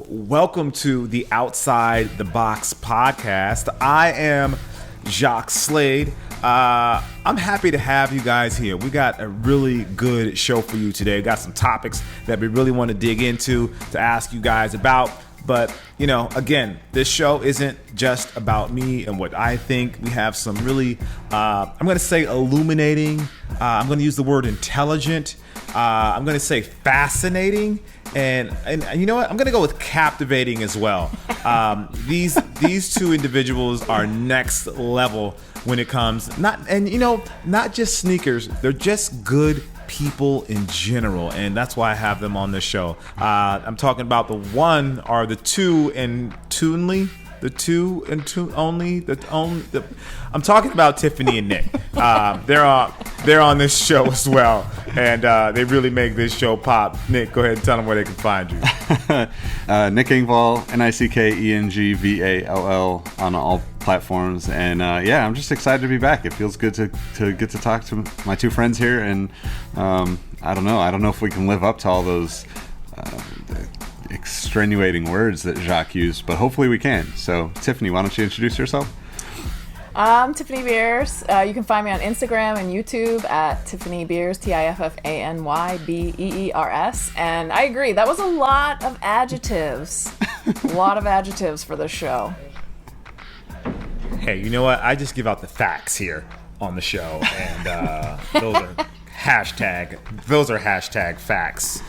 Welcome to the Outside the Box podcast. I am Jacques Slade. I'm happy to have you guys here. We got a really good show for you today. We got some topics that we really want to dig into to ask you guys about. But, you know, again, this show isn't just about me and what I think. We have some really, I'm going to say illuminating. I'm going to use the word intelligent. I'm going to say fascinating. And you know what? I'm going to go with captivating as well. These two individuals are next level when it comes, not just sneakers. They're just good people in general, and that's why I have them on this show. I'm talking about the one or the two and Toonly. I'm talking about Tiffany and Nick. They're on this show as well, and they really make this show pop. Nick, go ahead and tell them where they can find you. Nick Engvall, NickEngvall on all platforms, and I'm just excited to be back. It feels good to get to talk to my two friends here, and I don't know if we can live up to all those extenuating words that Jacques used, but hopefully we can. So, Tiffany, why don't you introduce yourself? I'm Tiffany Beers. You can find me on Instagram and YouTube at Tiffany Beers, TiffanyBeers. And I agree, that was a lot of adjectives. A lot of adjectives for this show. Hey, you know what? I just give out the facts here on the show, and those are hashtag facts.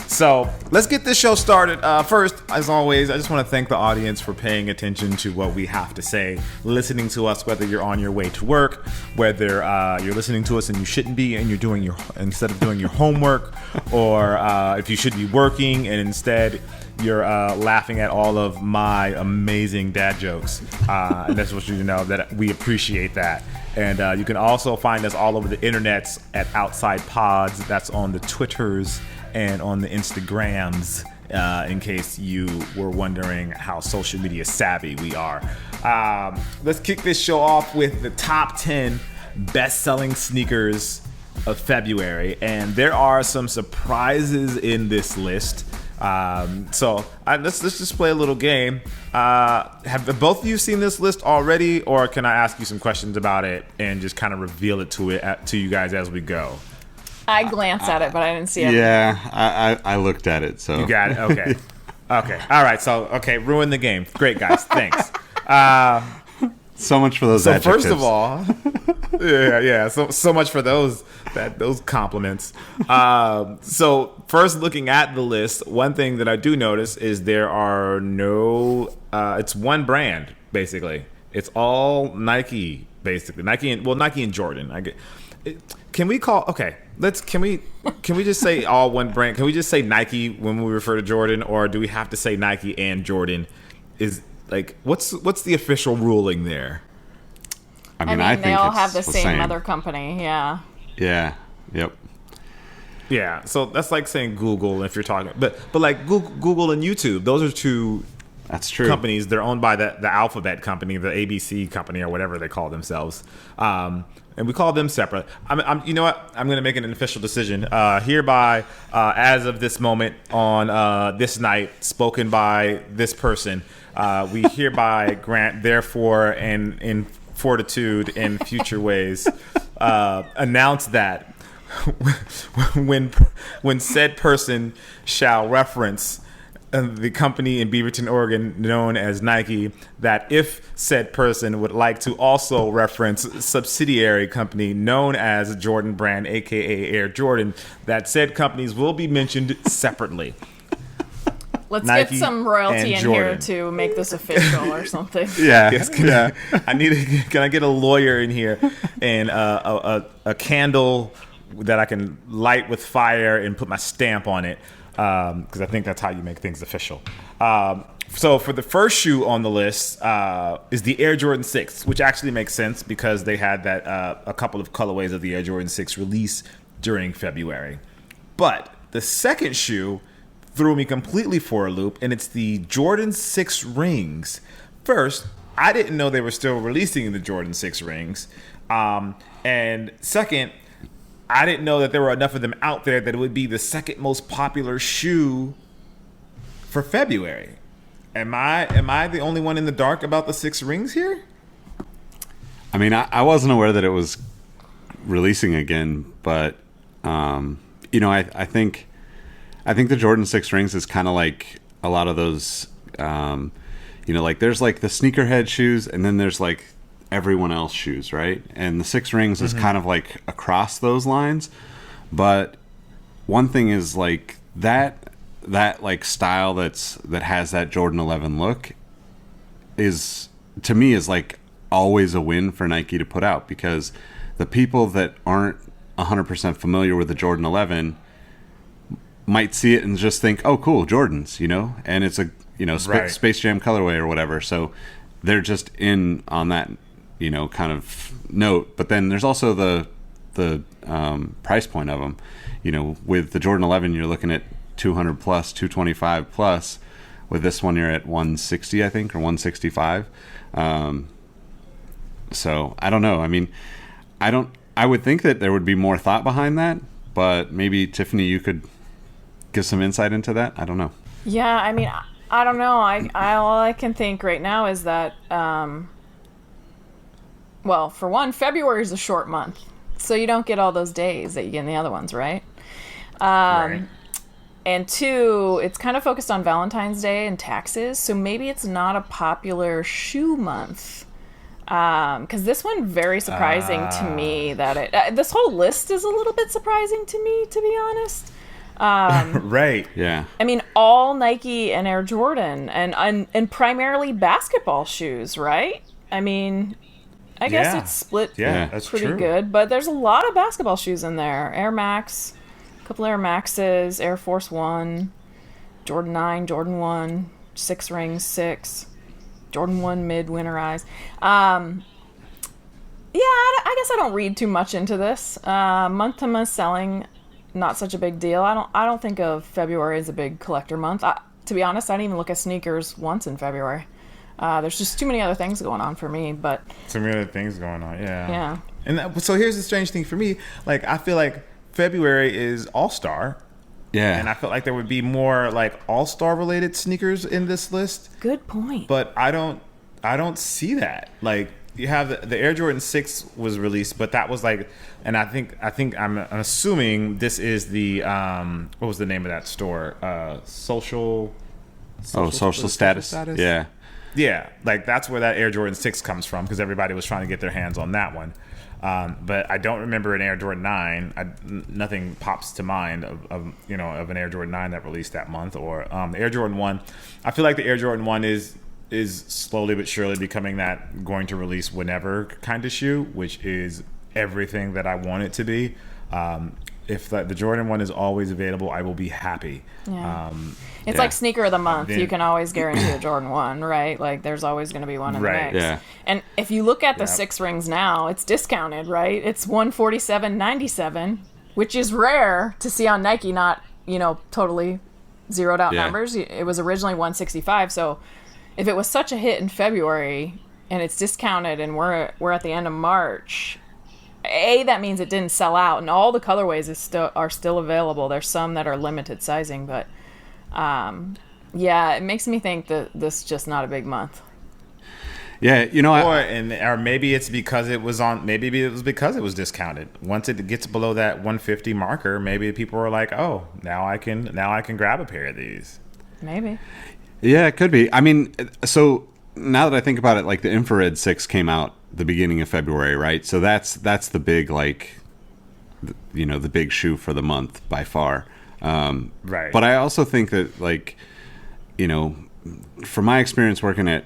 So let's get this show started. First, as always, I just want to thank the audience for paying attention to what we have to say, listening to us, whether you're on your way to work, whether you're listening to us and you shouldn't be, and you're instead of doing your homework, or if you should be working and instead you're laughing at all of my amazing dad jokes. And that's what you know, that we appreciate that. And you can also find us all over the internets at Outside Pods. That's on the Twitters and on the Instagrams, in case you were wondering how social media savvy we are. Let's kick this show off with the top 10 best-selling sneakers of February. And there are some surprises in this list. So let's just play a little game. Have both of you seen this list already, or can I ask you some questions about it and just kind of reveal it to you guys as we go? I glanced at it, but I didn't see it. Yeah, I looked at it. So you got it. Okay. Okay. All right. So ruin the game. Great, guys. Thanks. So much for those adjectives. First of all, yeah. So much for those compliments. So first, looking at the list, one thing that I do notice is there are no. It's one brand basically. It's all Nike basically. Nike and Jordan. Can we call? Okay. Can we just say all one brand? Can we just say Nike when we refer to Jordan, or do we have to say Nike and Jordan? Is like what's the official ruling there? I mean I think they all have the same mother company. Yeah. Yeah. Yep. Yeah. So that's like saying Google if you're talking, but like Google and YouTube, those are two. That's true. Companies. They're owned by the Alphabet company, the ABC company, or whatever they call themselves. And we call them separate. You know what? I'm going to make an official decision. Hereby, as of this moment on this night, spoken by this person, we hereby grant, therefore, and in fortitude in future ways, announce that when said person shall reference the company in Beaverton, Oregon, known as Nike, that if said person would like to also reference subsidiary company known as Jordan Brand, aka Air Jordan, that said companies will be mentioned separately. Let's Nike get some royalty in Jordan. here to make this official or something. Yeah. Yes, can I get a lawyer in here and a candle that I can light with fire and put my stamp on it? Because I think that's how you make things official. So for the first shoe on the list is the Air Jordan 6, which actually makes sense because they had that a couple of colorways of the Air Jordan 6 release during February. But the second shoe threw me completely for a loop, and it's the Jordan 6 rings. First, I didn't know they were still releasing the Jordan 6 rings. And second, I didn't know that there were enough of them out there that it would be the second most popular shoe for February. Am I the only one in the dark about the 6 rings here? I mean, I wasn't aware that it was releasing again, but you know, I think the Jordan 6 rings is kind of like a lot of those, you know, like there's like the sneakerhead shoes, and then there's like everyone else shoes, right? And the 6 rings is kind of like across those lines. But one thing is like that like style that has that Jordan 11 look is, to me, is like always a win for Nike to put out, because the people that aren't 100% familiar with the Jordan 11 might see it and just think, oh, cool, Jordans, you know, and it's a, you know, Space Jam colorway or whatever. So they're just in on that, you know, kind of note. But then there's also the price point of them. You know, with the Jordan 11, you're looking at 200 plus, 225 plus. With this one, you're at 160, I think, or 165. So I don't know. I mean, I would think that there would be more thought behind that, but maybe Tiffany, you could give some insight into that. I don't know. Yeah, I mean, I don't know. All I can think right now is that, well, for one, February is a short month, so you don't get all those days that you get in the other ones, right? Right. And two, it's kind of focused on Valentine's Day and taxes, so maybe it's not a popular shoe month. Because this one, very surprising to me that it... this whole list is a little bit surprising to me, to be honest. Right. Yeah. I mean, all Nike and Air Jordan, and primarily basketball shoes, right? I mean, I guess it's split that's pretty true. good, but there's a lot of basketball shoes in there. Air Max, a couple Air Maxes, Air Force One, Jordan 9, Jordan 1, 6 rings, 6, Jordan 1 mid-winterized. Yeah, I guess I don't read too much into this. Month-to-month selling, not such a big deal. I don't think of February as a big collector month. To be honest, I didn't even look at sneakers once in February. There's just too many other things going on for me. But So many other things going on. Yeah. yeah, And so here's the strange thing for me. Like, I feel like February is All-Star. Yeah. And I felt like there would be more like All-Star related sneakers in this list, good point. but I don't see that. Like, you have the Air Jordan 6 was released, but that was like, and I think I'm assuming this is the what was the name of that store? Social Status. Yeah. Yeah, like that's where that Air Jordan 6 comes from, because everybody was trying to get their hands on that one. But I don't remember an Air Jordan 9. Nothing pops to mind of an Air Jordan 9 that released that month, or the Air Jordan 1. I feel like the Air Jordan 1 is slowly but surely becoming that going to release whenever kind of shoe, which is everything that I want it to be. If the Jordan 1 is always available, I will be happy. Yeah. It's like sneaker of the month. You can always guarantee a Jordan 1, right? Like, there's always going to be one in the mix. Yeah. And if you look at the 6 rings now, it's discounted, right? It's $147.97, which is rare to see on Nike, not, totally zeroed out numbers. It was originally $165. So if it was such a hit in February and it's discounted and we're at the end of March, that means it didn't sell out, and all the colorways are still available. There's some that are limited sizing, but it makes me think that this is just not a big month. Yeah, or maybe it's because it was because it was discounted. Once it gets below that 150 marker, maybe people are like, oh, now I can grab a pair of these. Maybe. Yeah, it could be. I mean, so now that I think about it, like the Infrared 6 came out the beginning of February, right? So that's the big, like, the big shoe for the month by far. Right. But I also think that, like, from my experience working at,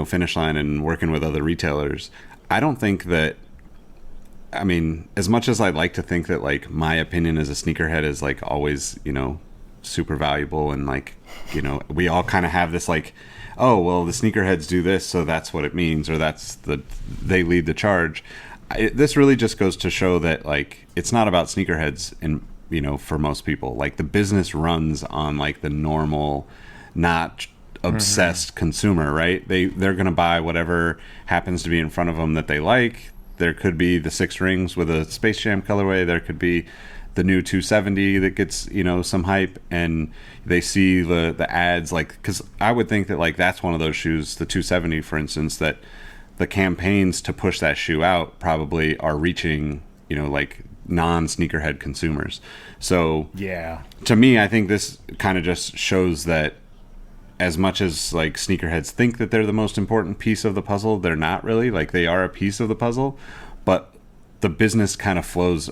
Finish Line and working with other retailers, I don't think that, I mean, as much as I'd like to think that, like, my opinion as a sneakerhead is, like, always, super valuable, and, like, we all kind of have this, like, oh, well, the sneakerheads do this, so that's what it means, or they lead the charge. This really just goes to show that, like, it's not about sneakerheads, and for most people, like, the business runs on, like, the normal, not obsessed consumer, right? They're gonna buy whatever happens to be in front of them that they like. there could be the 6 rings with a Space Jam colorway. There could be the new 270 that gets, some hype, and they see the ads, like, because I would think that, like, that's one of those shoes, the 270, for instance, that the campaigns to push that shoe out probably are reaching, like, non-sneakerhead consumers. So Yeah. to me, I think this kind of just shows that as much as, like, sneakerheads think that they're the most important piece of the puzzle, they're not really. Like, they are a piece of the puzzle, but the business kind of flows,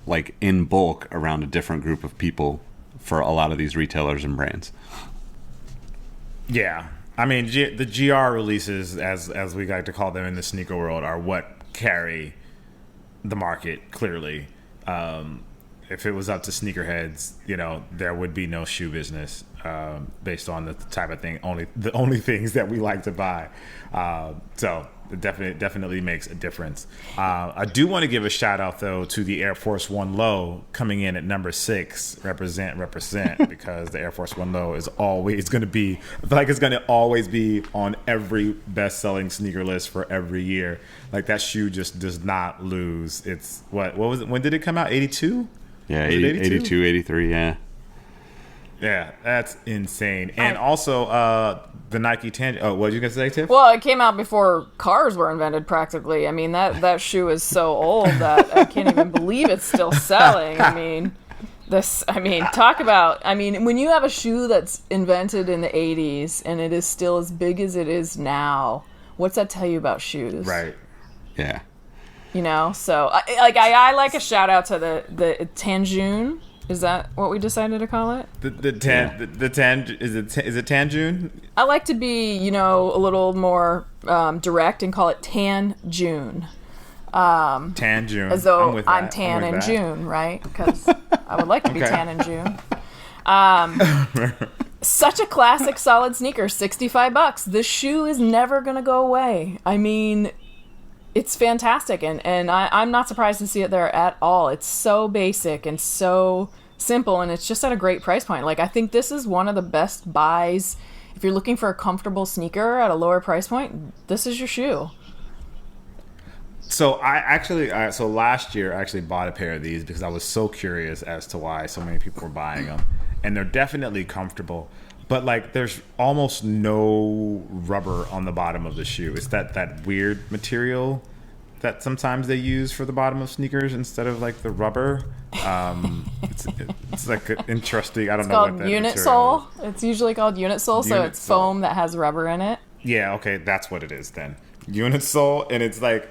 like, in bulk around a different group of people for a lot of these retailers and brands. Yeah. I mean, the GR releases, as we like to call them in the sneaker world, are what carry the market, clearly. If it was up to sneakerheads, there would be no shoe business, based on the type of thing, the only things that we like to buy. So it definitely makes a difference. I do want to give a shout out, though, to the Air Force One Low coming in at number 6. Represent, because the Air Force One Low is always going to be, I feel like it's going to always be on every best-selling sneaker list for every year. Like, that shoe just does not lose. It's what was it? When did it come out? 82? Yeah, 82, 83, yeah. Yeah, that's insane. And also, the Nike Tangent. Oh, what were you going to say, Tiff? Well, it came out before cars were invented, practically. I mean, that shoe is so old that I can't even believe it's still selling. Talk about, when you have a shoe that's invented in the 80s and it is still as big as it is now, what's that tell you about shoes? Right. Yeah. So I like a shout out to the Tanjun. Is that what we decided to call it? Is it Tanjun? I like to be, a little more direct and call it Tanjun. Tanjun. As though I'm with I'm that. tan I'm in with that. June, right? Because I would like to be Okay. tan in June. Such a classic, solid sneaker, $65. This shoe is never going to go away. It's fantastic, and I'm not surprised to see it there at all. It's so basic and so simple, and it's just at a great price point. Like, I think this is one of the best buys. If you're looking for a comfortable sneaker at a lower price point, this is your shoe. So so last year I actually bought a pair of these because I was so curious as to why so many people were buying them, and they're definitely comfortable. But, like, there's almost no rubber on the bottom of the shoe. It's that weird material that sometimes they use for the bottom of sneakers instead of, like, the rubber. It's like an interesting. I don't know what that unit material sole. is. It's usually called unit sole, so Unit it's sole. foam that has rubber in it. Yeah, okay, that's what it is then. Unit sole, and it's like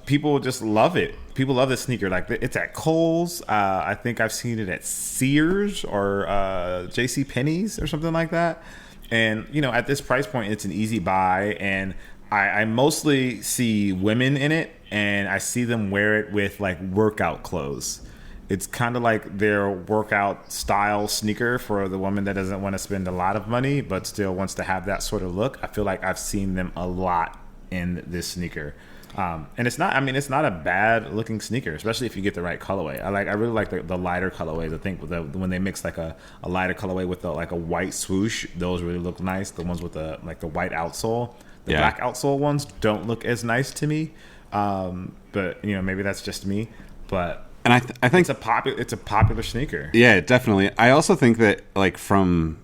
people just love it. People love this sneaker. Like, it's at Kohl's. I think I've seen it at Sears or J.C. Penney's or something like that. And, at this price point, it's an easy buy. And I mostly see women in it, and I see them wear it with, like, workout clothes. It's kind of like their workout style sneaker for the woman that doesn't want to spend a lot of money but still wants to have that sort of look. I feel like I've seen them a lot in this sneaker. And it's not a bad looking sneaker, especially if you get the right colorway. I really like the lighter colorways. I think when they mix like a lighter colorway with like a white swoosh, those really look nice. The ones with the white outsole, the black outsole ones don't look as nice to me. But maybe that's just me. But And I think it's a popular sneaker. Yeah, definitely. I also think that, like, from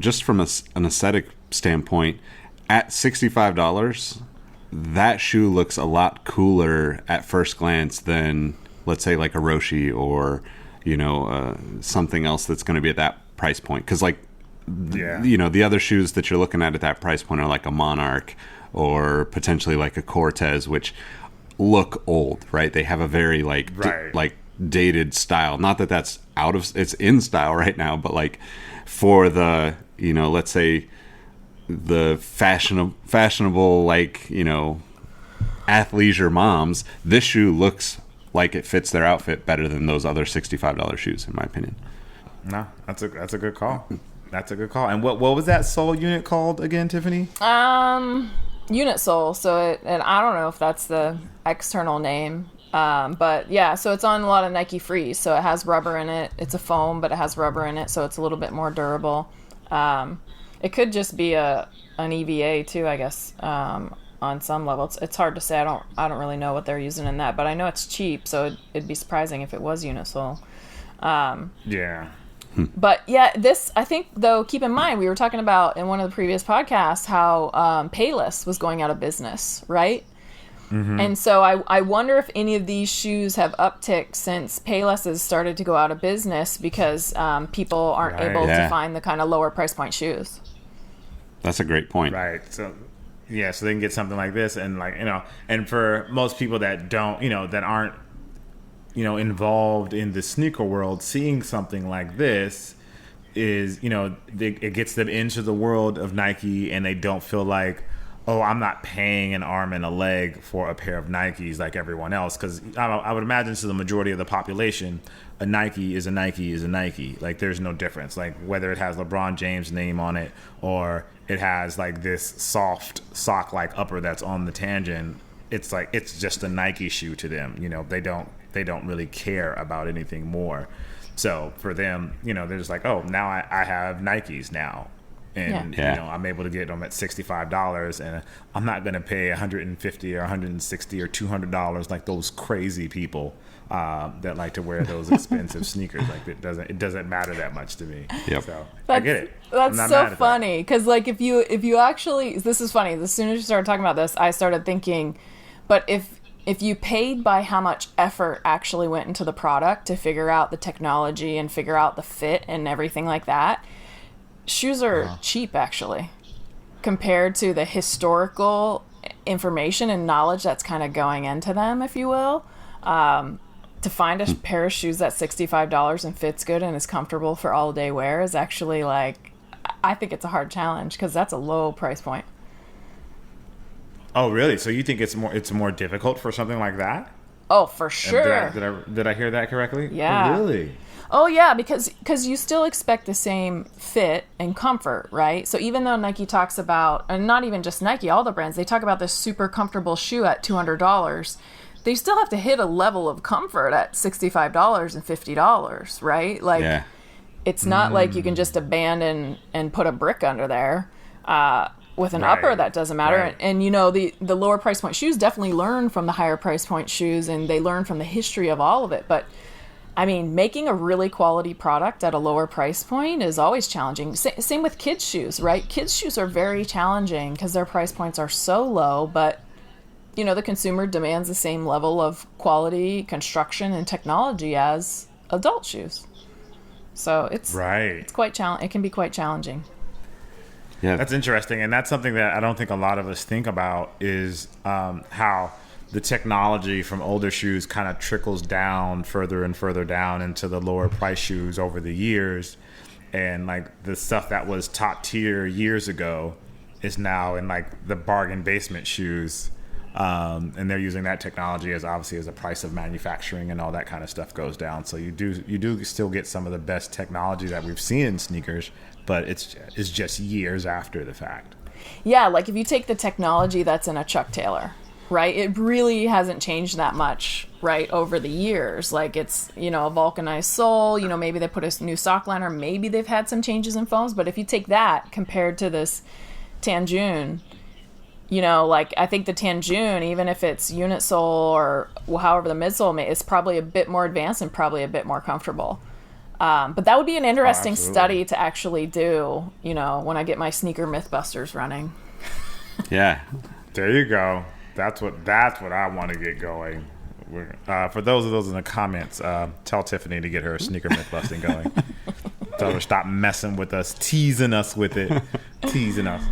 just from an aesthetic standpoint, at $65, that shoe looks a lot cooler at first glance than, let's say, like a Roshe or something else that's going to be at that price point. Because, like, the other shoes that you're looking at that price point are like a Monarch or potentially like a Cortez, which look old, right? They have a very like dated style. Not that that's it's in style right now, but like for the let's say the fashionable like athleisure moms, this shoe looks like it fits their outfit better than those other $65 shoes, in my opinion. No, that's a good call. That's a good call. And what was that sole unit called again, Tiffany? Unit sole. So and I don't know if that's the external name. But yeah, so it's on a lot of Nike Frees. So it has rubber in it. It's a foam, but it has rubber in it, so it's a little bit more durable. It could just be an EVA too, I guess. on some level. It's hard to say. I don't really know what they're using in that, but I know it's cheap, so it'd be surprising if it was Unisole. Yeah. But yeah, this, I think, though, keep in mind, we were talking about in one of the previous podcasts how Payless was going out of business, right? Mm-hmm. And so I wonder if any of these shoes have upticked since Payless has started to go out of business because people aren't able to find the kind of lower price point shoes. That's a great point. Right. So they can get something like this, and like, and for most people that don't, that aren't, involved in the sneaker world, seeing something like this is, it gets them into the world of Nike, and they don't feel like, oh, I'm not paying an arm and a leg for a pair of Nikes like everyone else. Because I would imagine to the majority of the population, a Nike is a Nike is a Nike. Like, there's no difference. Like, whether it has LeBron James' name on it or it has like this soft sock-like upper that's on the tangent, it's like, it's just a Nike shoe to them. They don't really care about anything more. So for them, they're just like, oh, now I have Nikes now. And, I'm able to get them at $65, and I'm not going to pay $150 or $160 or $200 like those crazy people that like to wear those expensive sneakers. Like, it doesn't matter that much to me. Yep. So I get it. That's so funny because, like, if you actually, this is funny. As soon as you started talking about this, I started thinking, but if you paid by how much effort actually went into the product to figure out the technology and figure out the fit and everything like that, shoes are cheap, actually, compared to the historical information and knowledge that's kind of going into them, if you will. To find a pair of shoes that's $65 and fits good and is comfortable for all day wear is actually, like, I think it's a hard challenge because that's a low price point. Oh, really? So you think it's more difficult for something like that? Oh, for sure. Did I hear that correctly? Yeah. Oh, really? Oh, yeah, because you still expect the same fit and comfort, right? So even though Nike talks about, and not even just Nike, all the brands, they talk about this super comfortable shoe at $200, they still have to hit a level of comfort at $65 and $50, right? Like, it's not like you can just abandon and put a brick under there with an upper that doesn't matter. Right. And the lower price point shoes definitely learn from the higher price point shoes, and they learn from the history of all of it. But I mean, making a really quality product at a lower price point is always challenging. Same with kids' shoes, right? Kids' shoes are very challenging because their price points are so low, but the consumer demands the same level of quality, construction, and technology as adult shoes. So it's quite it can be quite challenging. Yeah, that's interesting, and that's something that I don't think a lot of us think about is how the technology from older shoes kind of trickles down further and further down into the lower price shoes over the years, and like the stuff that was top tier years ago is now in like the bargain basement shoes, and they're using that technology as obviously as the price of manufacturing and all that kind of stuff goes down. So you do still get some of the best technology that we've seen in sneakers, but it's just years after the fact. Yeah, like if you take the technology that's in a Chuck Taylor, right? It really hasn't changed that much, right, over the years. Like it's, a vulcanized sole, maybe they put a new sock liner, maybe they've had some changes in foams, but if you take that compared to this Tanjun, like I think the Tanjun, even if it's unit sole or however the midsole, is probably a bit more advanced and probably a bit more comfortable. But that would be an interesting study to actually do, when I get my sneaker Mythbusters running. Yeah. There you go. That's what I want to get going. For those of those in the comments, tell Tiffany to get her sneaker myth busting going. Tell her to stop messing with us, teasing us with it, teasing us.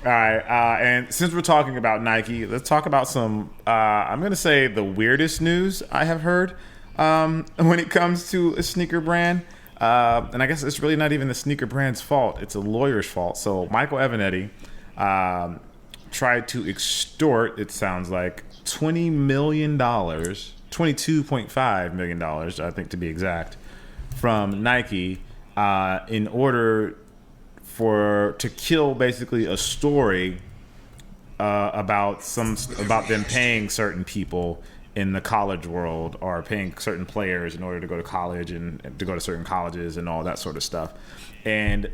All right, and since we're talking about Nike, let's talk about some, I'm going to say the weirdest news I have heard when it comes to a sneaker brand. And I guess it's really not even the sneaker brand's fault. It's a lawyer's fault. So Michael Avenatti tried to extort, it sounds like, $20 million, $22.5 million, I think to be exact, from Nike in order to kill basically a story about them paying certain people in the college world are paying certain players in order to go to college and to go to certain colleges and all that sort of stuff. And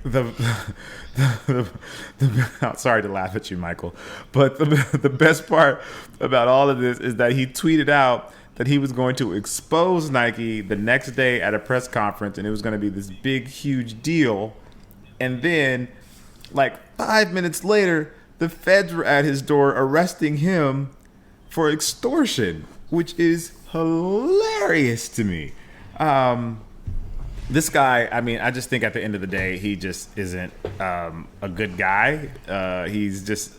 sorry to laugh at you, Michael, but the best part about all of this is that he tweeted out that he was going to expose Nike the next day at a press conference, and it was going to be this big, huge deal. And then, like 5 minutes later, the feds were at his door arresting him for extortion, which is hilarious to me. This guy, I mean, I just think at the end of the day, he just isn't a good guy. He's just,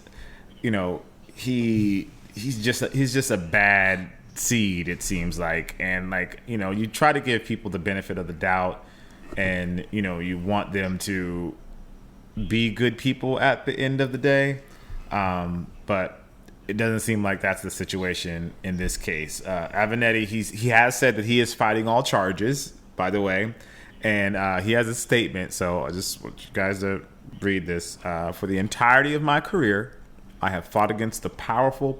you know, he's just a bad seed, it seems like. And like, you know, you try to give people the benefit of the doubt, and you know, you want them to be good people at the end of the day, but it doesn't seem like that's the situation in this case. Avenatti, he has said that he is fighting all charges, by the way, and he has a statement. So I just want you guys to read this. For the entirety of my career, I have fought against the powerful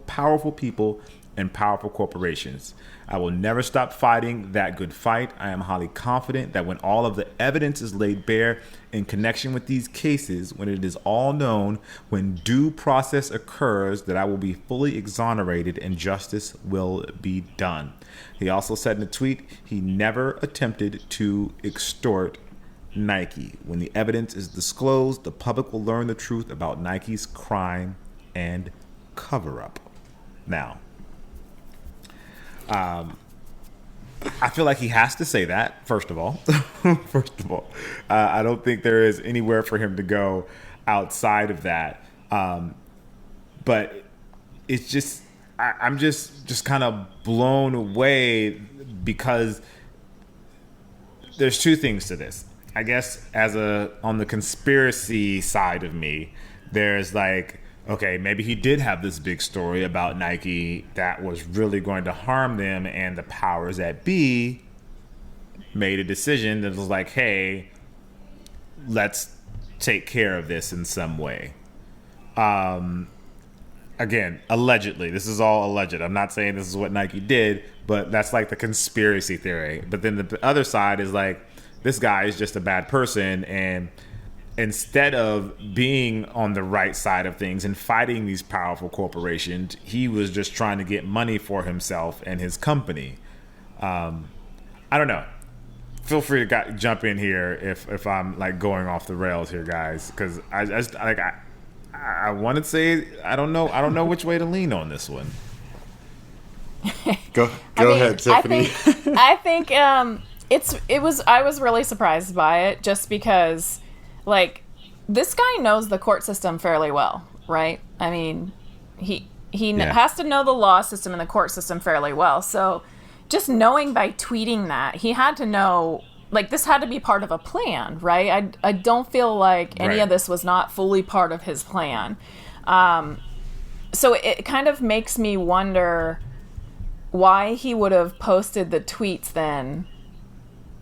people and powerful corporations. I will never stop fighting that good fight. I am highly confident that when all of the evidence is laid bare in connection with these cases, when it is all known, when due process occurs, that I will be fully exonerated and justice will be done. He also said in a tweet he never attempted to extort Nike. When the evidence is disclosed, the public will learn the truth about Nike's crime and cover-up. Now, I feel like he has to say that, first of all. I don't think there is anywhere for him to go outside of that. But it's just, I'm just kind of blown away, because there's two things to this. I guess on the conspiracy side of me, there's like, okay, maybe he did have this big story about Nike that was really going to harm them, and the powers that be made a decision that was like, hey, let's take care of this in some way. Again, allegedly. This is all alleged. I'm not saying this is what Nike did, but that's like the conspiracy theory. But then the other side is like, this guy is just a bad person, and instead of being on the right side of things and fighting these powerful corporations, he was just trying to get money for himself and his company. I don't know. Feel free to jump in here if I'm like going off the rails here, guys, because I want to say I don't know which way to lean on this one. Go ahead, Tiffany. I think I was really surprised by it, just because, like, this guy knows the court system fairly well, right? I mean, he has to know the law system and the court system fairly well. So just knowing by tweeting that, he had to know, like, this had to be part of a plan, right? I don't feel like any of this was not fully part of his plan. So it kind of makes me wonder why he would have posted the tweets then.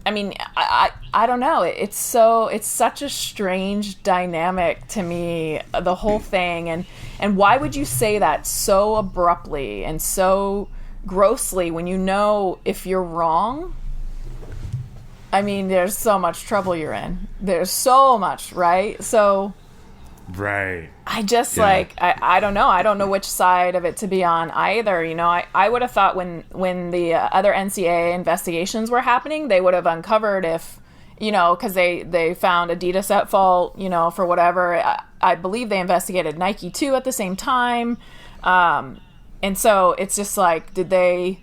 I mean, I don't know. It's such a strange dynamic to me, the whole thing. And why would you say that so abruptly and so grossly when you know if you're wrong? I mean, there's so much trouble you're in. There's so much, right? So... Right. I just I don't know. I don't know which side of it to be on either. You know, I would have thought when the other NCAA investigations were happening, they would have uncovered if, you know, because they found Adidas at fault, you know, for whatever. I believe they investigated Nike too at the same time. And so it's just like, did they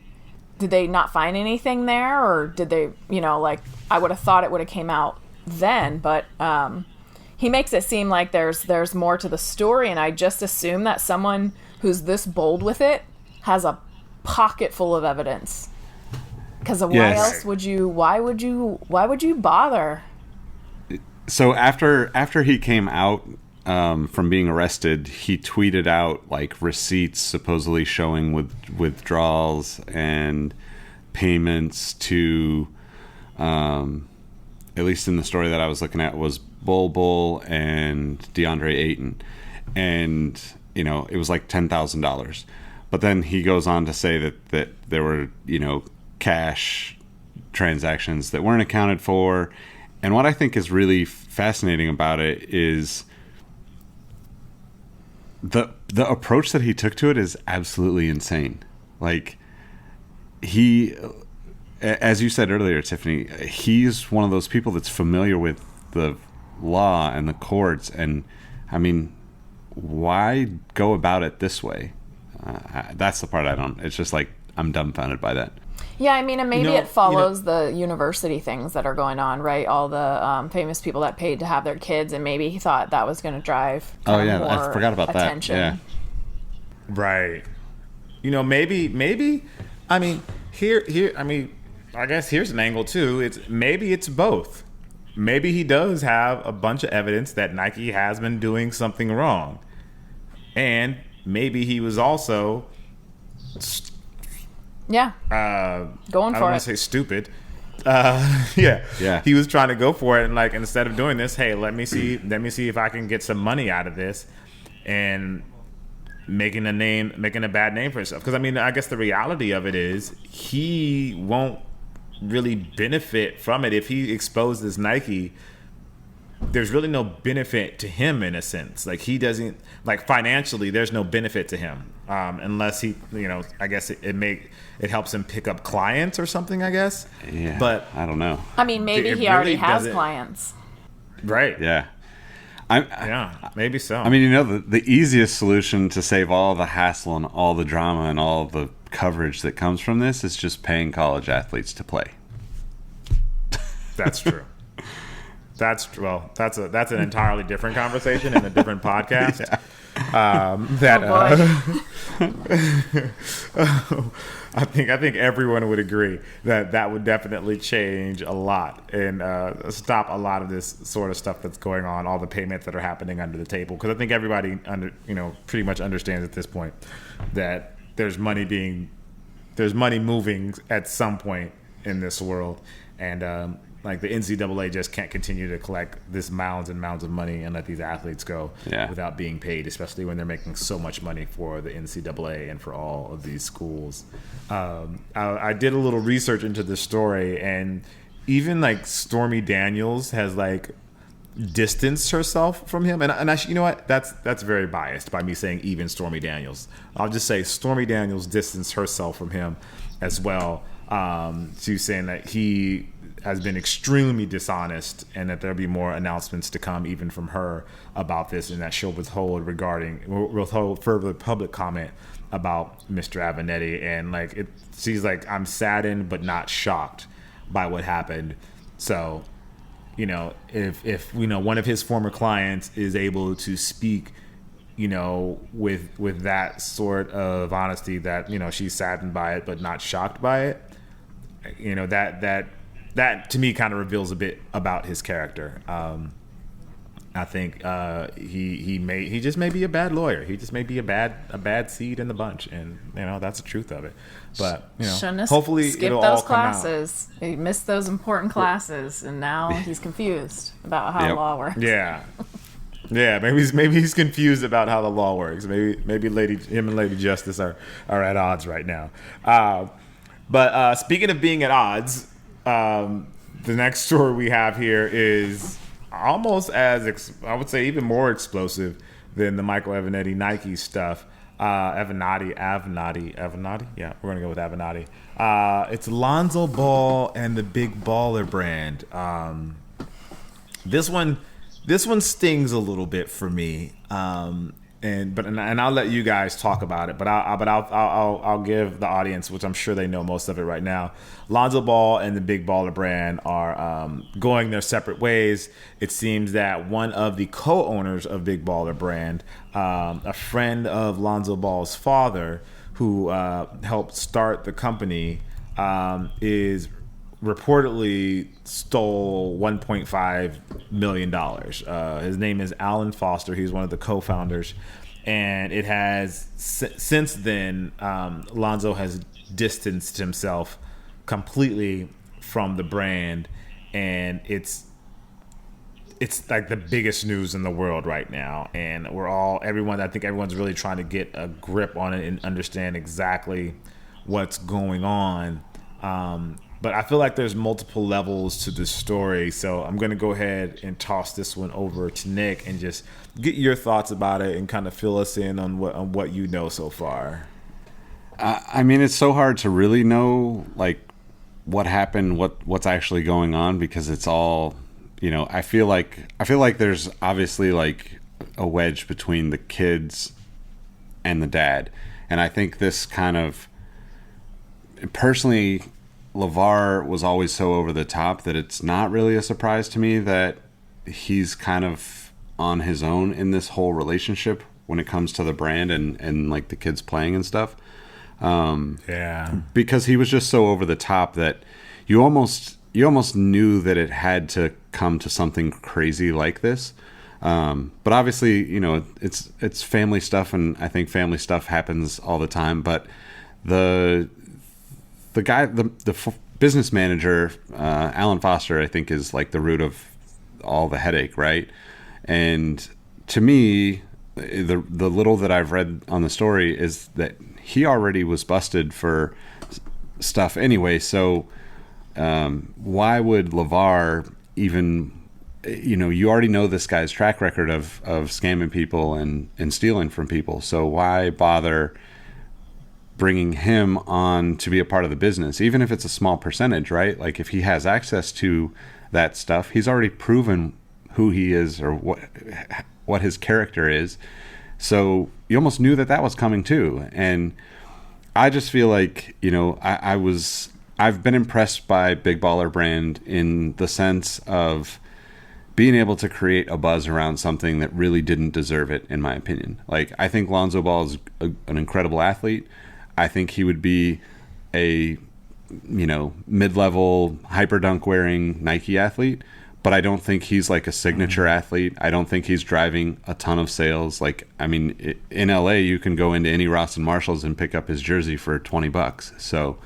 not find anything there, or did they, you know, like, I would have thought it would have came out then, but he makes it seem like there's more to the story, and I just assume that someone who's this bold with it has a pocket full of evidence. Because why would you bother? So after he came out from being arrested, he tweeted out like receipts supposedly showing withdrawals and payments to, at least in the story that I was looking at, was Bol and DeAndre Ayton, and you know, it was like $10,000. But then he goes on to say that there were, cash transactions that weren't accounted for. And what I think is really fascinating about it is the approach that he took to it is absolutely insane. Like, he, as you said earlier, Tiffany, he's one of those people that's familiar with the law and the courts. And I mean, why go about it this way? That's the part I don't. It's just like, I'm dumbfounded by that. Yeah, I mean, and maybe it follows the university things that are going on, right? All the famous people that paid to have their kids, and maybe he thought that was going to drive more I forgot about attention. that. Yeah. Right. Maybe. I mean, I guess here's an angle too. It's both. Maybe he does have a bunch of evidence that Nike has been doing something wrong, and maybe he was also going for it. I don't want to say stupid. Yeah. He was trying to go for it, and like, instead of doing this, hey, let me see if I can get some money out of this, and making a bad name for himself. Because I mean, I guess the reality of it is he won't really benefit from it if he exposes Nike. There's really no benefit to him in a sense. Like, he doesn't, like, financially, there's no benefit to him unless he, I guess it helps him pick up clients or something, I guess. Yeah, but I don't know. I mean, maybe he already has clients. Right. Yeah. Yeah, maybe so. I mean, the easiest solution to save all the hassle and all the drama and all the coverage that comes from this is just paying college athletes to play. That's true. That's an entirely different conversation and a different podcast. I think everyone would agree that would definitely change a lot and stop a lot of this sort of stuff that's going on, all the payments that are happening under the table. Because I think everybody pretty much understands at this point that there's money moving at some point in this world, and like, the NCAA just can't continue to collect this mounds and mounds of money and let these athletes go without being paid, especially when they're making so much money for the NCAA and for all of these schools. I did a little research into this story, and even like Stormy Daniels has like distanced herself from him. And I, you know what? That's very biased by me saying even Stormy Daniels. I'll just say Stormy Daniels distanced herself from him as well. She's saying that he has been extremely dishonest, and that there'll be more announcements to come even from her about this, and that she'll withhold further public comment about Mr. Avenatti. And like, she's like, I'm saddened but not shocked by what happened. So, if one of his former clients is able to speak, with that sort of honesty, that she's saddened by it but not shocked by it, that to me kind of reveals a bit about his character. I think he just may be a bad lawyer. He just may be a bad seed in the bunch, and that's the truth of it. But hopefully it'll all come classes. He missed those important classes, and now he's confused about how law works. Yeah. Yeah, maybe he's confused about how the law works. Maybe him and Lady Justice are at odds right now. But speaking of being at odds, the next story we have here is almost as I would say even more explosive than the Michael Avenatti Nike stuff. Avenatti. Yeah, we're gonna go with Avenatti. It's Lonzo Ball and the Big Baller brand. This one stings a little bit for me. And I'll let you guys talk about it, but I'll give the audience, which I'm sure they know most of it right now. Lonzo Ball and the Big Baller brand are going their separate ways. It seems that one of the co-owners of Big Baller brand, a friend of Lonzo Ball's father, who helped start the company, is reportedly stole $1.5 million. His name is Alan Foster. He's one of the co-founders. And it has, since then, Lonzo has distanced himself completely from the brand. And it's it's like the biggest news in the world right now, and I think everyone's really trying to get a grip on it and understand exactly what's going on. But I feel like there's multiple levels to this story, so I'm going to go ahead and toss this one over to Nick and just get your thoughts about it and kind of fill us in on what you know so far. I mean, it's so hard to really know like what happened, what's actually going on, because it's all, I feel like there's obviously like a wedge between the kids and the dad, and I think this kind of, personally, LeVar was always so over the top that it's not really a surprise to me that he's kind of on his own in this whole relationship when it comes to the brand and like the kids playing and stuff. Because he was just so over the top that you almost knew that it had to come to something crazy like this. But obviously, it's family stuff, and I think family stuff happens all the time. But the guy, the business manager, Alan Foster, I think is like the root of all the headache, right? And to me, the little that I've read on the story is that he already was busted for stuff anyway. So why would LeVar even, you already know this guy's track record of scamming people and stealing from people. So why bother bringing him on to be a part of the business, even if it's a small percentage, right? Like if he has access to that stuff, he's already proven who he is or what his character is. So you almost knew that was coming too. And I just feel like, I've been impressed by Big Baller Brand in the sense of being able to create a buzz around something that really didn't deserve it, in my opinion. Like, I think Lonzo Ball is an incredible athlete. I think he would be a, mid-level hyper dunk wearing Nike athlete, but I don't think he's like a signature athlete. I don't think he's driving a ton of sales. Like, I mean, in LA, you can go into any Ross and Marshalls and pick up his jersey for $20. So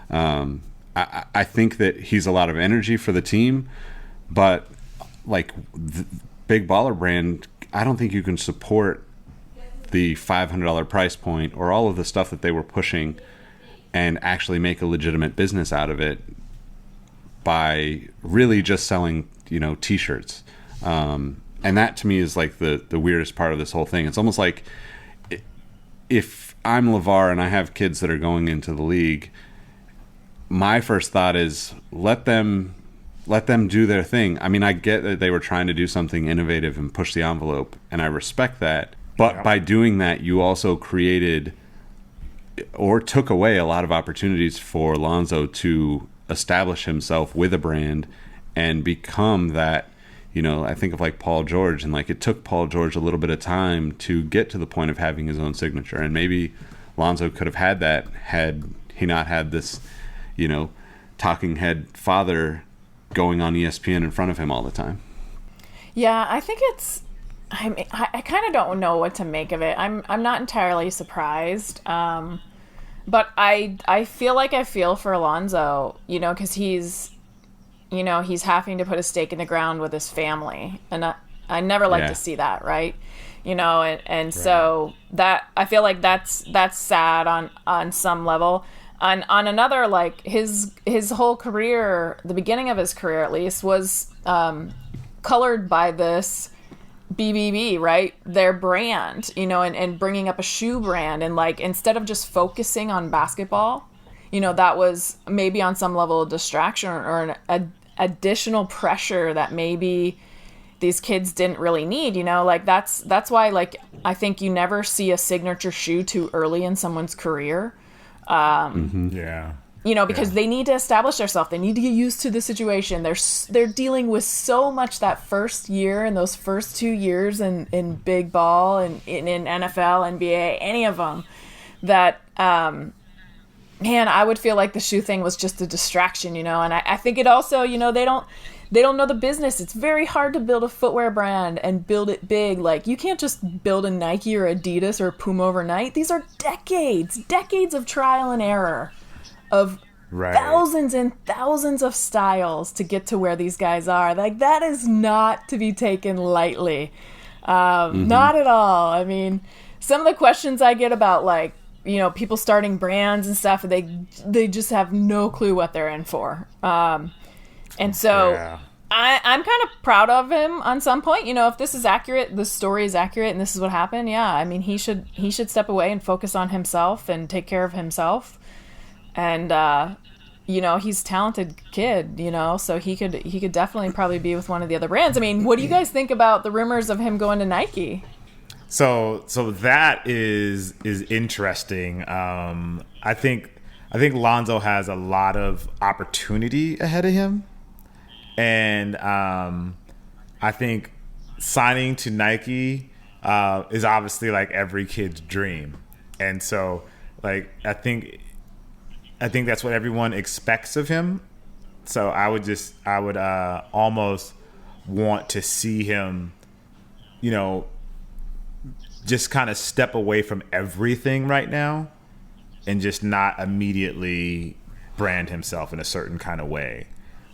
I think that he's a lot of energy for the team, but like the Big Baller Brand, I don't think you can support the $500 price point or all of the stuff that they were pushing and actually make a legitimate business out of it by really just selling, t-shirts. And that to me is like the weirdest part of this whole thing. It's almost like if I'm LeVar and I have kids that are going into the league, my first thought is let them do their thing. I mean, I get that they were trying to do something innovative and push the envelope, and I respect that. But by doing that, you also created or took away a lot of opportunities for Lonzo to establish himself with a brand and become that, I think of like Paul George, and like it took Paul George a little bit of time to get to the point of having his own signature. And maybe Lonzo could have had that had he not had this, talking head father going on ESPN in front of him all the time. Yeah, I think I kind of don't know what to make of it. I'm not entirely surprised, but I feel like I feel for Alonzo, because he's having to put a stake in the ground with his family, and I never like to see that, right? And so that I feel like that's sad on some level. On another, like his whole career, the beginning of his career at least, was colored by this BBB, right? Their brand, and bringing up a shoe brand, and like instead of just focusing on basketball, that was maybe on some level a distraction or an additional pressure that maybe these kids didn't really need. Like that's why, like, I think you never see a signature shoe too early in someone's career. Because they need to establish themselves. They need to get used to the situation. They're dealing with so much that first year and those first 2 years in big ball and in NFL, NBA, any of them, that, man, I would feel like the shoe thing was just a distraction, and I think it also, they don't know the business. It's very hard to build a footwear brand and build it big. Like, you can't just build a Nike or Adidas or Puma overnight. These are decades of trial and error of Right. thousands and thousands of styles to get to where these guys are. Like, that is not to be taken lightly. Not at all. I mean, some of the questions I get about, like, you know, people starting brands and stuff, they just have no clue what they're in for. And so Yeah. I'm kind of proud of him on some point. You know, if this is accurate, this story is accurate, and this is what happened, yeah, I mean, he should step away and focus on himself and take care of himself. And you know, he's a talented kid, you know, so he could definitely probably be with one of the other brands. I mean, what do you guys think about the rumors of him going to Nike? So that is interesting. I think Lonzo has a lot of opportunity ahead of him, and I think signing to Nike is obviously like every kid's dream, and so like I think that's what everyone expects of him. So I would almost want to see him, you know, just kind of step away from everything right now and just not immediately brand himself in a certain kind of way.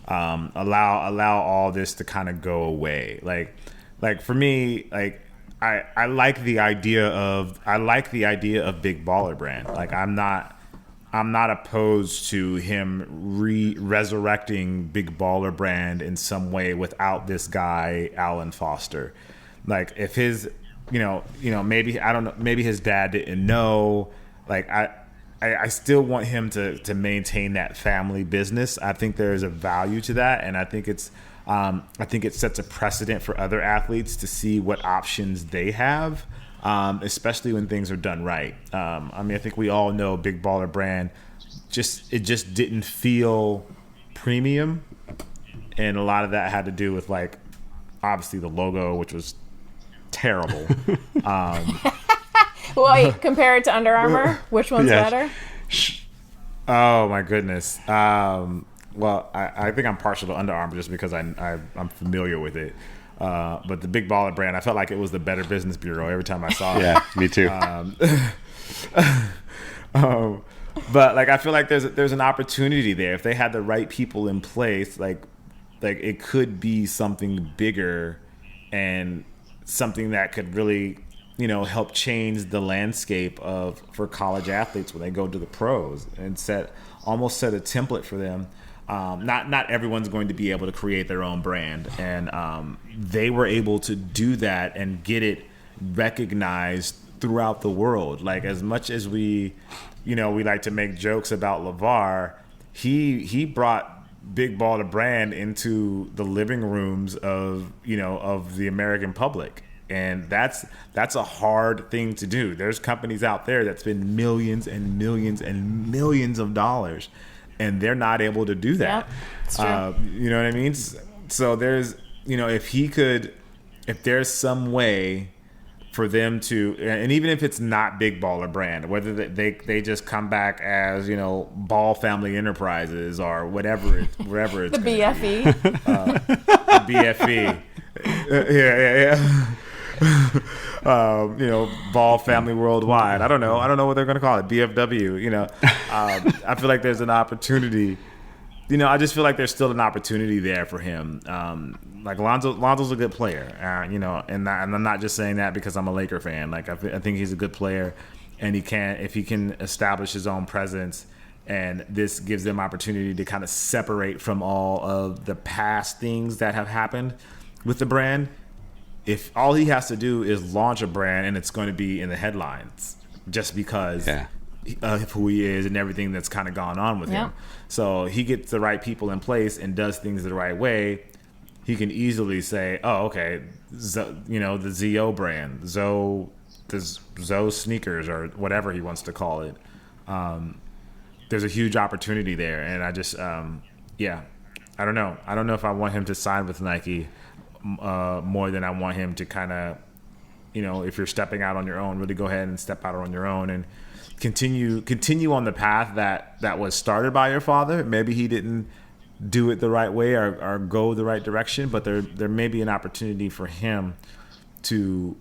Allow all this to kind of go away. Like for me, like I like the idea of Big Baller Brand. Like I'm not opposed to him resurrecting Big Baller Brand in some way without this guy Alan Foster. Like if his, you know, maybe I don't know, maybe his dad didn't know. Like I still want him to maintain that family business. I think there is a value to that, and I think it sets a precedent for other athletes to see what options they have. Especially when things are done right. I mean, I think we all know Big Baller Brand just didn't feel premium, and a lot of that had to do with, like, obviously the logo, which was terrible. Wait, compare it to Under Armour? Which one's better? Oh my goodness. Well, I think I'm partial to Under Armour just because I'm familiar with it. But the Big Baller Brand, I felt like it was the Better Business Bureau every time I saw it. Yeah, me too. But like I feel like there's an opportunity there if they had the right people in place. Like it could be something bigger and something that could really, you know, help change the landscape for college athletes when they go to the pros and almost set a template for them. Not everyone's going to be able to create their own brand, and they were able to do that and get it recognized throughout the world. Like as much as we like to make jokes about LeVar, he brought Big Baller Brand into the living rooms of the American public. And that's a hard thing to do. There's companies out there that spend millions and millions and millions of dollars, and they're not able to do that. Yep, it's true. You know what I mean? So there's, if there's some way for them to, and even if it's not Big Baller Brand, whether they just come back as, Ball Family Enterprises or wherever it's the BFE. The BFE. Yeah. Ball Family Worldwide. I don't know what they're going to call it. BFW. I feel like there's an opportunity. I just feel like there's still an opportunity there for him. Like Lonzo's a good player. And I'm not just saying that because I'm a Laker fan. Like I think he's a good player, and if he can establish his own presence, and this gives them opportunity to kind of separate from all of the past things that have happened with the brand. If all he has to do is launch a brand and it's going to be in the headlines just because of who he is and everything that's kind of gone on with him. So he gets the right people in place and does things the right way. He can easily say, oh, okay, the ZO brand, the Zoe sneakers or whatever he wants to call it. There's a huge opportunity there. And I just, I don't know. I don't know if I want him to sign with Nike more than I want him to kind of, if you're stepping out on your own, really go ahead and step out on your own and continue on the path that was started by your father. Maybe he didn't do it the right way or go the right direction, but there may be an opportunity for him to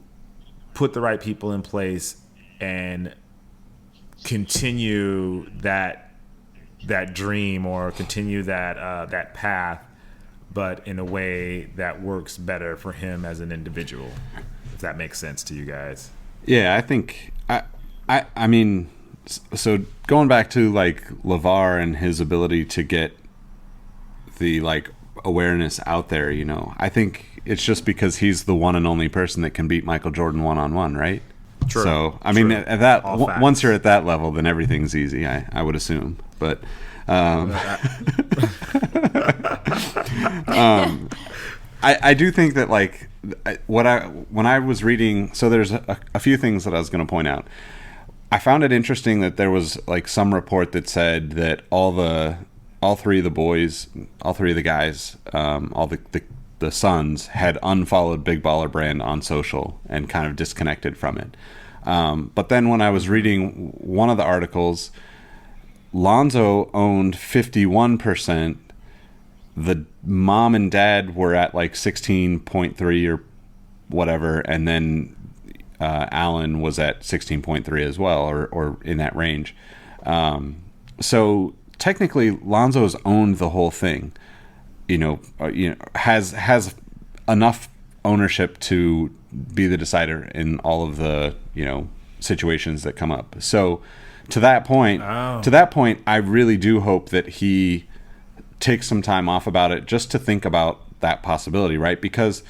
put the right people in place and continue that that dream or continue that path, but in a way that works better for him as an individual. If that makes sense to you guys. Yeah, I think I mean, so going back to like LeVar and his ability to get the like awareness out there, you know, I think it's just because he's the one and only person that can beat Michael Jordan one-on-one, right? True. So I mean, True. at that All facts. once you're at that level, then everything's easy. I would assume, but I do think that like when I was reading, so there's a few things that I was going to point out. I found it interesting that there was like some report that said that all three of the guys, all the sons had unfollowed Big Baller Brand on social and kind of disconnected from it. But then when I was reading one of the articles, Lonzo owned 51%. The mom and dad were at like 16.3 or whatever, and then Allen was at 16.3 as well, or in that range. So technically, Lonzo's owned the whole thing. Has enough ownership to be the decider in all of the situations that come up. So to that point, I really do hope that he takes some time off about it just to think about that possibility, right? Because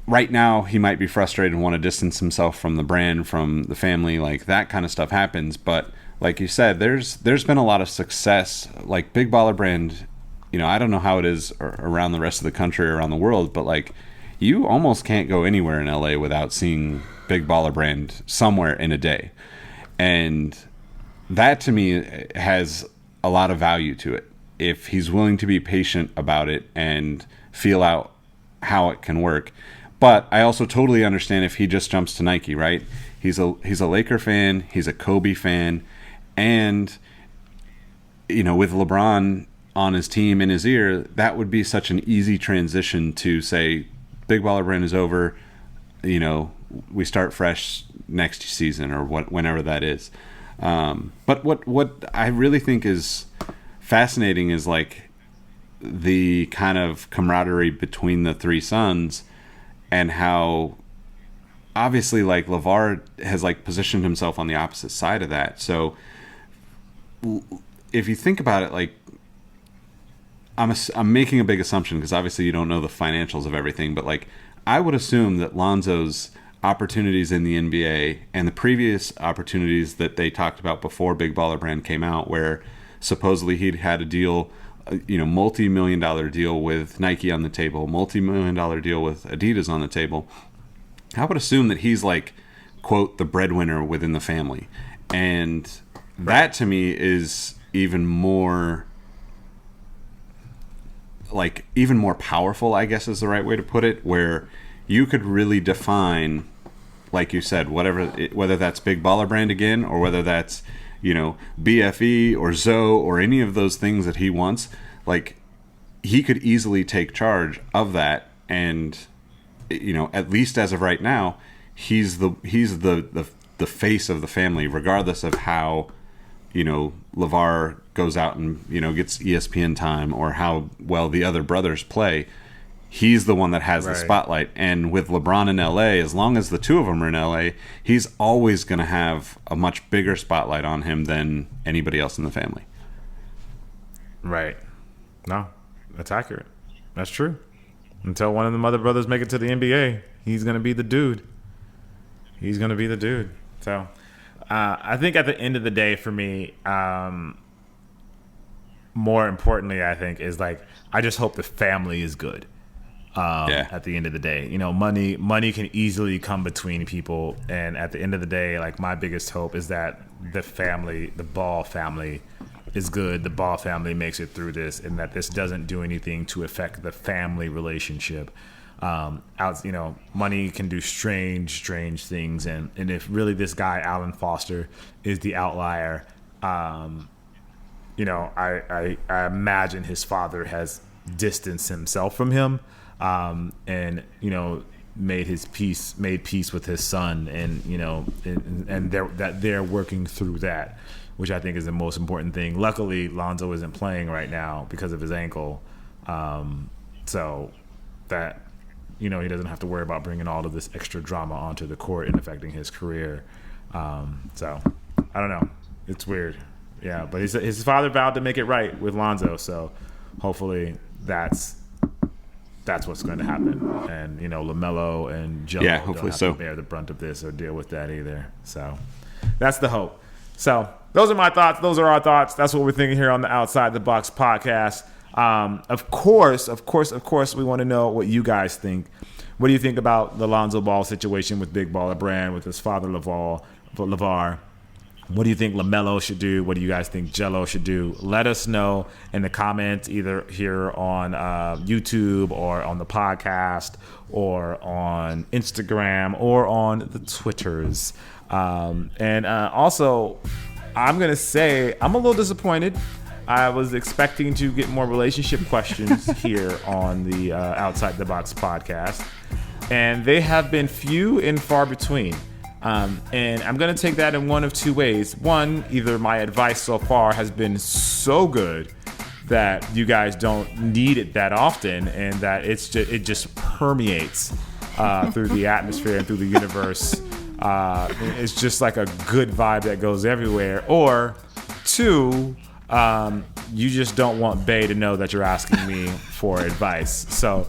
right now he might be frustrated and want to distance himself from the brand, from the family, like that kind of stuff happens. But like you said, there's been a lot of success, like Big Baller Brand. I don't know how it is around the rest of the country or around the world, but like you almost can't go anywhere in LA without seeing Big Baller Brand somewhere in a day. And that to me has a lot of value to it. If he's willing to be patient about it and feel out how it can work. But I also totally understand if he just jumps to Nike, right? He's a Laker fan, he's a Kobe fan, and with LeBron on his team in his ear, that would be such an easy transition to say Big Baller Brand is over, we start fresh next season or whenever that is. But what I really think is fascinating is like the kind of camaraderie between the three sons, and how obviously like LeVar has like positioned himself on the opposite side of that. So if you think about it, like I'm making a big assumption because obviously you don't know the financials of everything, but like I would assume that Lonzo's opportunities in the NBA and the previous opportunities that they talked about before Big Baller Brand came out, where supposedly he'd had a deal, multi-million-dollar deal with Nike on the table, multi-million-dollar deal with Adidas on the table. I would assume that he's like, quote, the breadwinner within the family. And that to me is even more powerful, I guess is the right way to put it, where you could really define, like you said, whether that's Big Baller Brand again, or whether that's, BFE or Zoe or any of those things that he wants, like he could easily take charge of that. And, at least as of right now, he's the face of the family, regardless of how, LeVar goes out and, gets ESPN time or how well the other brothers play. He's the one that has the spotlight. And with LeBron in LA, as long as the two of them are in LA, he's always going to have a much bigger spotlight on him than anybody else in the family. Right. No, that's accurate. That's true. Until one of the other brothers make it to the NBA, he's going to be the dude. So I think at the end of the day for me, more importantly, I think, is like, I just hope the family is good. At the end of the day, money can easily come between people, and at the end of the day, like, my biggest hope is that the Ball family is good. The Ball family makes it through this, and that this doesn't do anything to affect the family relationship. Money can do strange things, and if really this guy Alan Foster is the outlier, I imagine his father has distanced himself from him. And made peace with his son, and they're working through that. which I think is the most important thing. Luckily, Lonzo isn't playing right now because of his ankle, so that he doesn't have to worry about bringing all of this extra drama onto the court and affecting his career. So I don't know. It's weird. Yeah, but his father vowed to make it right with Lonzo, so hopefully that's what's going to happen. And LaMelo and Joe hopefully don't have so. to bear the brunt of this or deal with that either. So that's the hope. So those are my thoughts. Those are our thoughts. That's what we're thinking here on the Outside the Box podcast. Of course, we want to know what you guys think. What do you think about the Lonzo Ball situation with Big Baller Brand, with his father LeVar? What do you think LaMelo should do? What do you guys think Jello should do? Let us know in the comments, either here on YouTube or on the podcast or on Instagram or on the Twitters. And also, I'm going to say I'm a little disappointed. I was expecting to get more relationship questions here on the Outside the Box podcast, and they have been few and far between. And I'm going to take that in one of two ways. One, either my advice so far has been so good that you guys don't need it that often, and that it just permeates through the atmosphere and through the universe. It's just like a good vibe that goes everywhere. Or two, you just don't want Bay to know that you're asking me for advice. So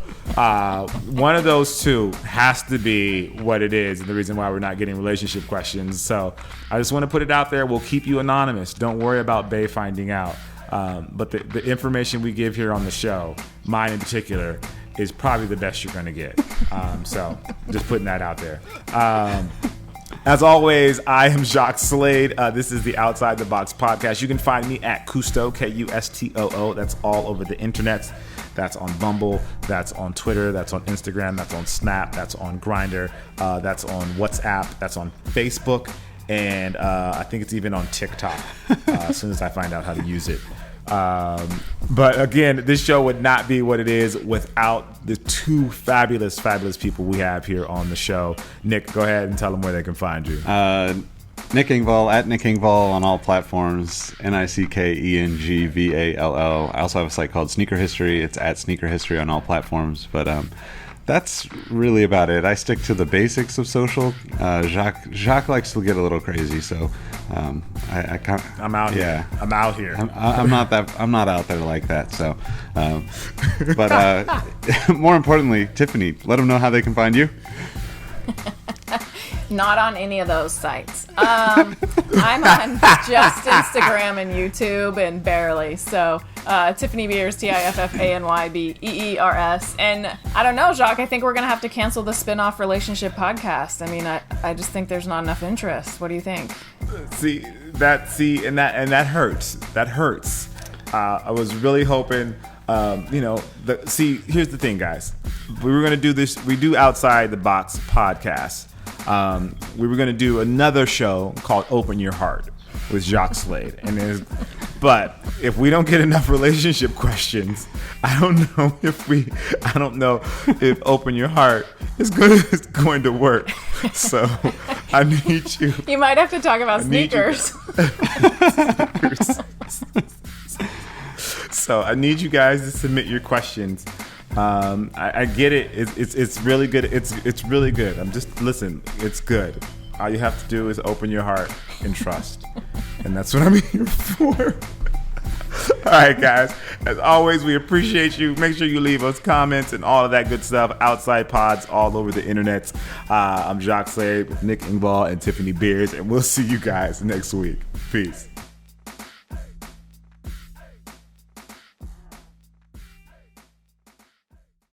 one of those two has to be what it is, and the reason why we're not getting relationship questions. So I just want to put it out there. We'll keep you anonymous. Don't worry about Bay finding out. But the information we give here on the show, mine in particular, is probably the best you're going to get. So just putting that out there. As always, I am Jacques Slade. This is the Outside the Box podcast. You can find me at Kusto, Kustoo. That's all over the internet. That's on Bumble. That's on Twitter. That's on Instagram. That's on Snap. That's on Grindr. That's on WhatsApp. That's on Facebook. And I think it's even on TikTok as soon as I find out how to use it. But again, this show would not be what it is without the two fabulous people we have here on the show. Nick, go ahead and tell them where they can find you. Nick Engvall, at Nick Engvall on all platforms, NickEngvall. I also have a site called Sneaker History. It's at Sneaker History on all platforms. But that's really about it. I stick to the basics of social. Jacques likes to get a little crazy, so I can't. I'm out here. Yeah, I'm out here. I'm not out there like that. So, but more importantly, Tiffany, let them know how they can find you. Not on any of those sites. I'm on just Instagram and YouTube, and barely. So Tiffany Beers, TiffanyBeers. And I don't know, Jacques, I think we're going to have to cancel the spin-off relationship podcast. I mean, I just think there's not enough interest. What do you think? And that hurts. That hurts. I was really hoping, here's the thing, guys. We were going to do this. We do Outside the Box podcast. We were going to do another show called Open Your Heart with Jacques Slade. But if we don't get enough relationship questions, I don't know if Open Your Heart is going to work. So I need you. You might have to talk about sneakers. So I need you guys to submit your questions. I get it. It's really good. It's really good. Listen. It's good. All you have to do is open your heart and trust, and that's what I'm here for. All right, guys. As always, we appreciate you. Make sure you leave us comments and all of that good stuff. Outside pods all over the internet. I'm Jacques Slade with Nick Engvall and Tiffany Beers, and we'll see you guys next week. Peace.